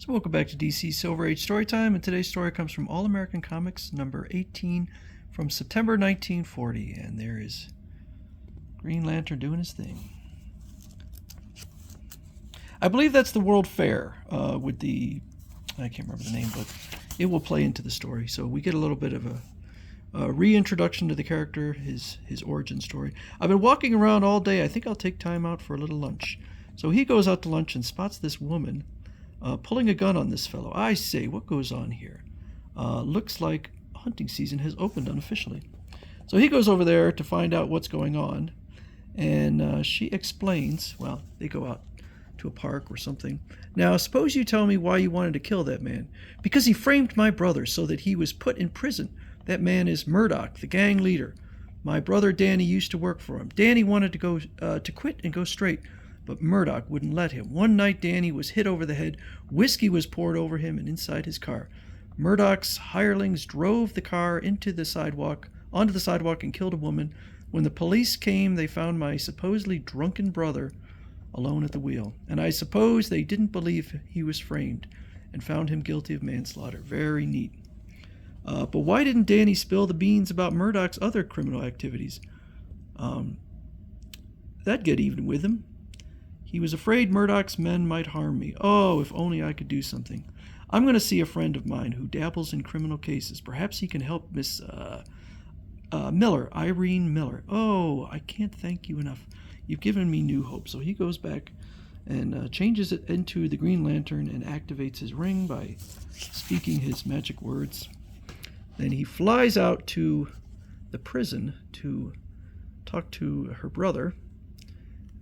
So welcome back to DC Silver Age Storytime, and today's story comes from All American Comics number 18 from September 1940, and there is Green Lantern doing his thing. I believe that's the World Fair with the, I can't remember the name, but it will play into the story. So we get a little bit of a reintroduction to the character, his origin story. I've been walking around all day. I think I'll take time out for a little lunch. So he goes out to lunch and spots this woman pulling a gun on this fellow. I say, what goes on here? Looks like hunting season has opened unofficially. So he goes over there to find out what's going on, and she explains, well, they go out to a park or something. Now, suppose you tell me why you wanted to kill that man. Because he framed my brother so that he was put in prison. That man is Murdoch, the gang leader. My brother Danny used to work for him. Danny wanted to go to quit and go straight, but Murdoch wouldn't let him. One night Danny was hit over the head, whiskey was poured over him and inside his car. Murdoch's hirelings drove the car onto the sidewalk and killed a woman. When the police came, they found my supposedly drunken brother alone at the wheel. And I suppose they didn't believe he was framed and found him guilty of manslaughter. Very neat. But why didn't Danny spill the beans about Murdoch's other criminal activities? That'd get even with him. He was afraid Murdoch's men might harm me. Oh, if only I could do something. I'm going to see a friend of mine who dabbles in criminal cases. Perhaps he can help Miss Miller, Irene Miller. Oh, I can't thank you enough. You've given me new hope. So he goes back and changes it into the Green Lantern and activates his ring by speaking his magic words. Then he flies out to the prison to talk to her brother.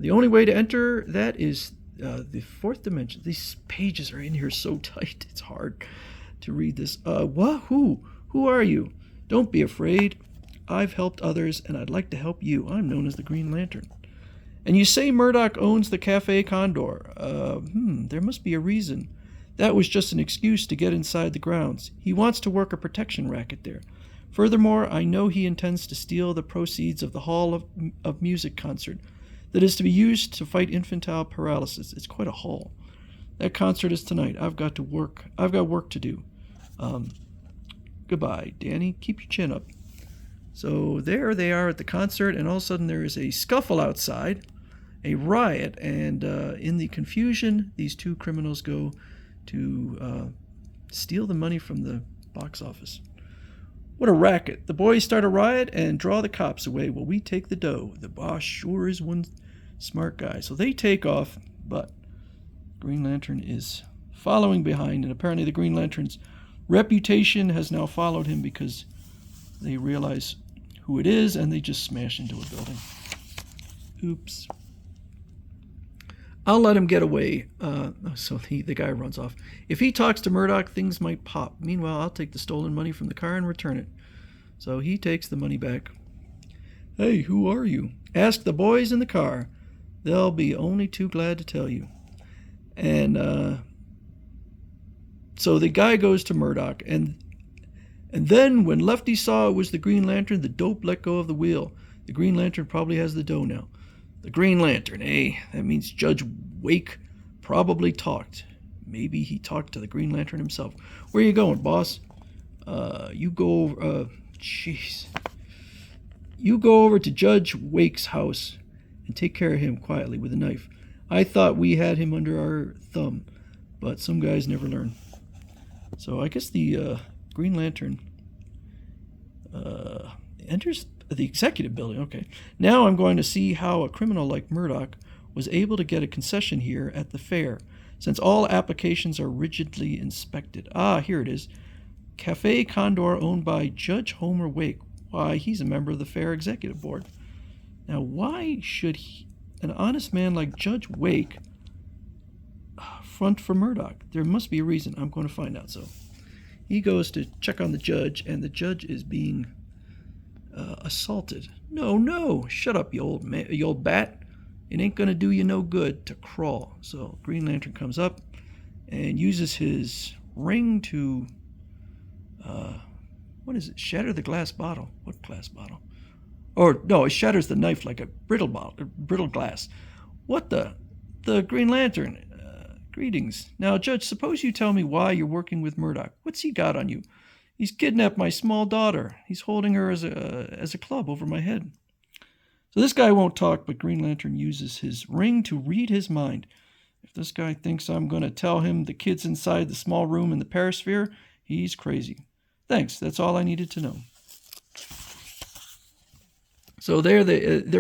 The only way to enter that is the fourth dimension. These pages are in here so tight, it's hard to read this. What? Who? Who are you? Don't be afraid. I've helped others, and I'd like to help you. I'm known as the Green Lantern. And you say Murdoch owns the Cafe Condor. There must be a reason. That was just an excuse to get inside the grounds. He wants to work a protection racket there. Furthermore, I know he intends to steal the proceeds of the Hall of Music concert that is to be used to fight infantile paralysis. It's quite a haul. That concert is tonight. I've got work to do. Goodbye, Danny. Keep your chin up. So there they are at the concert, and all of a sudden there is a scuffle outside, a riot, and in the confusion, these two criminals go to steal the money from the box office. What a racket. The boys start a riot and draw the cops away. Well, we take the dough. The boss sure is one smart guy. So they take off, but Green Lantern is following behind, and apparently the Green Lantern's reputation has now followed him because they realize who it is, and they just smash into a building. Oops. I'll let him get away. So the guy runs off. If he talks to Murdoch, things might pop. Meanwhile, I'll take the stolen money from the car and return it. So he takes the money back. Hey, who are you? Ask the boys in the car. They'll be only too glad to tell you. And so the guy goes to Murdoch, and then when Lefty saw it was the Green Lantern, the dope let go of the wheel. The Green Lantern probably has the dough now. The Green Lantern, eh? That means Judge Wake probably talked. Maybe he talked to the Green Lantern himself. Where you going, boss? You go over... You go over to Judge Wake's house and take care of him quietly with a knife. I thought we had him under our thumb, but some guys never learn. So I guess the Green Lantern enters the executive building. Okay. Now I'm going to see how a criminal like Murdoch was able to get a concession here at the fair, since all applications are rigidly inspected. Ah, here it is. Cafe Condor, owned by Judge Homer Wake. Why, he's a member of the fair executive board. Now, why should an honest man like Judge Wake front for Murdoch? There must be a reason. I'm going to find out. So he goes to check on the judge, and the judge is being assaulted. No, shut up, you old bat. It ain't gonna do you no good to crawl. So Green Lantern comes up and uses his ring to what is it? Shatter the glass bottle. What glass bottle? Or no, it shatters the knife like a brittle glass. What the Green Lantern Greetings. Now, Judge, suppose you tell me why you're working with Murdoch. What's he got on you? He's kidnapped my small daughter. He's holding her as a club over my head. So this guy won't talk, but Green Lantern uses his ring to read his mind. If this guy thinks I'm going to tell him the kid's inside the small room in the Perisphere, he's crazy. Thanks, that's all I needed to know. So they're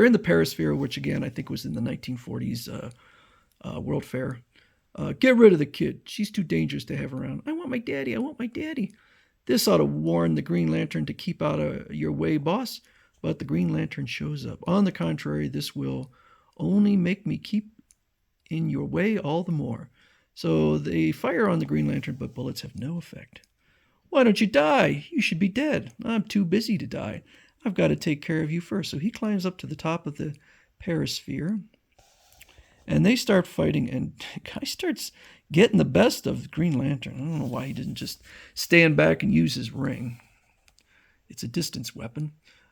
in the Perisphere, which again I think was in the 1940s World Fair. Get rid of the kid. She's too dangerous to have around. I want my daddy. I want my daddy. This ought to warn the Green Lantern to keep out of your way, boss. But the Green Lantern shows up. On the contrary, this will only make me keep in your way all the more. So they fire on the Green Lantern, but bullets have no effect. Why don't you die? You should be dead. I'm too busy to die. I've got to take care of you first. So he climbs up to the top of the Perisphere. And they start fighting, and the guy starts getting the best of the Green Lantern. I don't know why he didn't just stand back and use his ring. It's a distance weapon.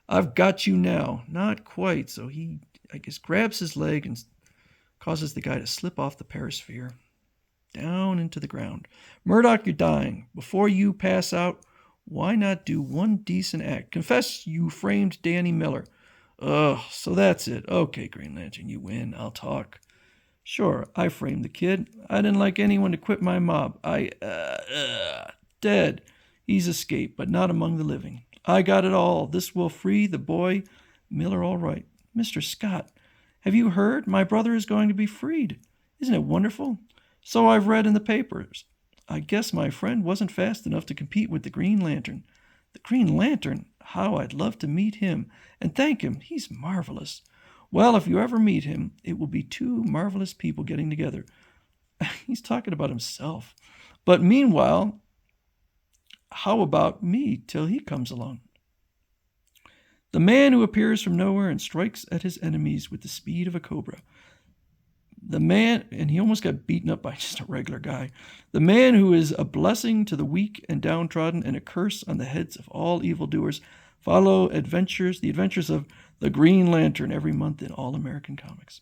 I've got you now. Not quite. So he, I guess, grabs his leg and causes the guy to slip off the Perisphere down into the ground. Murdoch, you're dying. Before you pass out, why not do one decent act? Confess you framed Danny Miller. Ugh, so that's it. Okay, Green Lantern, you win. I'll talk. Sure, I framed the kid. I didn't like anyone to quit my mob. Dead. He's escaped, but not among the living. I got it all. This will free the boy Miller all right. Mr. Scott, have you heard? My brother is going to be freed. Isn't it wonderful? So I've read in the papers. I guess my friend wasn't fast enough to compete with the Green Lantern. The Green Lantern? How I'd love to meet him and thank him. He's marvelous. Well, if you ever meet him, it will be two marvelous people getting together. He's talking about himself. But meanwhile, how about me till he comes along? The man who appears from nowhere and strikes at his enemies with the speed of a cobra. The man, and he almost got beaten up by just a regular guy. The man who is a blessing to the weak and downtrodden and a curse on the heads of all evildoers. Follow the adventures of the Green Lantern every month in All American Comics.